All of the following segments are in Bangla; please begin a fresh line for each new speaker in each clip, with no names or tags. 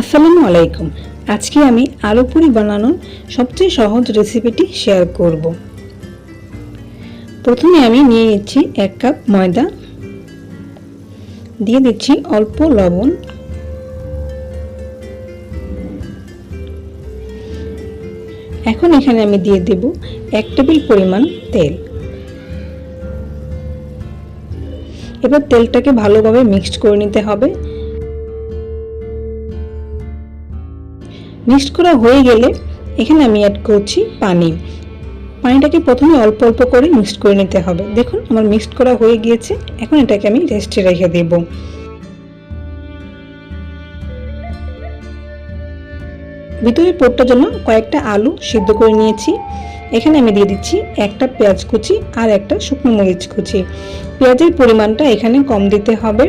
আসসালামু আলাইকুম। আজকে আমি আলু পুরি বানানোর সবচেয়ে সহজ রেসিপিটি শেয়ার করব। প্রথমে আমি নিয়ে নিচ্ছি 1 কাপ ময়দা, দিয়ে দিচ্ছি অল্প লবণ, এখন এখানে আমি দিয়ে দেব 1 টেবিল পরিমাণ তেল। এবার তেলটাকে ভালোভাবে মিক্সড করে নিতে হবে। মিক্সড করা হয়ে গেলে এখানে আমি অ্যাড করছি পানি। পানিটাকে প্রথমে অল্প অল্প করে মিক্সড করে নিতে হবে। দেখুন আমার মিক্সড করা হয়ে গিয়েছে। এখন এটাকে আমি রেস্টে রেখে দেব। ভিতরে পোরটার জন্য কয়েকটা আলু সিদ্ধ করে নিয়েছি। এখানে আমি দিয়ে দিচ্ছি একটা পেঁয়াজ কুচি আর একটা শুকনো মরিচ কুচি। পেঁয়াজের পরিমাণটা এখানে কম দিতে হবে,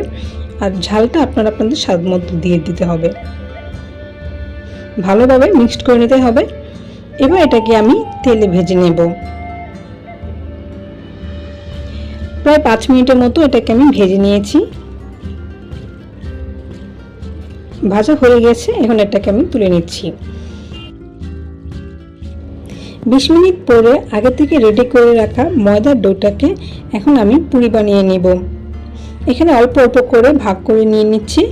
আর ঝালটা আপনাদের স্বাদ মতো দিয়ে দিতে হবে। ভালোভাবে মিক্সড করে নিতে হবে। এবার এটাকে আমি তেলে ভেজে নেব। প্রায় 5 মিনিটের মতো এটাকে আমি ভেজে নিয়েছি। ভাজা হয়ে গেছে, এখন এটাকে আমি তুলে নিচ্ছি। 20 মিনিট পরে আগে থেকে রেডি করে রাখা ময়দার ডোটাকে এখন আমি পুরি বানিয়ে নেব। এখানে অল্প অল্প করে ভাগ করে নিয়ে নিচ্ছি।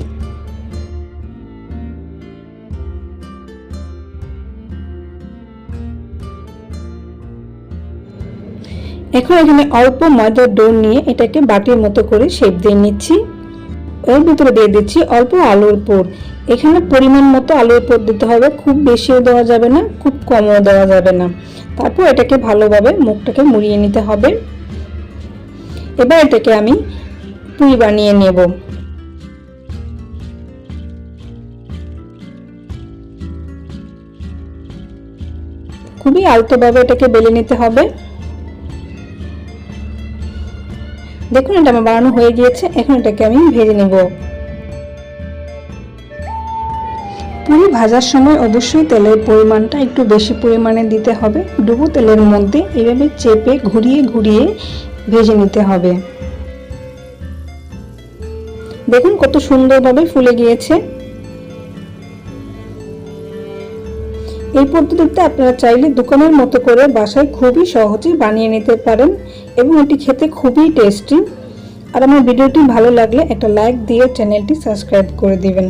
এখন এখানে অল্প ময়দার ডো নিয়ে এটাকে বাটির মতো করে শেপ দিয়ে নিচ্ছি। এর ভিতরে দিয়ে দিচ্ছি অল্প আলুর পুর। এখানে পরিমাণ মতো আলুর পুর দিতে হবে, খুব বেশিও দেওয়া যাবে না, খুব কমও দেওয়া যাবে না। তারপর এটাকে ভালোভাবে মুখটাকে মুড়িয়ে নিতে হবে। এবার এটাকে আমি পুরি বানিয়ে নেব। খুবই আলতোভাবে এটাকে বেলে নিতে হবে। দেখুন এটা আমার বানানো হয়ে গিয়েছে। এখন এটাকে আমি ভেজে নেব। পুরি ভাজার সময় অবশ্যই তেলের পরিমাণটা একটু বেশি পরিমাণে দিতে হবে। ডুবো তেলের মধ্যে এভাবে চেপে ঘুরিয়ে ঘুরিয়ে ভেজে নিতে হবে। দেখুন কত সুন্দরভাবে ফুলে গিয়েছে। এই পদ্ধতিতে আপনারা চাইলে দোকানের মতো করে বাসায় খুবই সহজে বানিয়ে নিতে পারেন এবং এটি খেতে খুবই টেস্টি। আর আমার ভিডিওটি ভালো লাগলে একটা লাইক দিয়ে চ্যানেলটি সাবস্ক্রাইব করে দিবেন।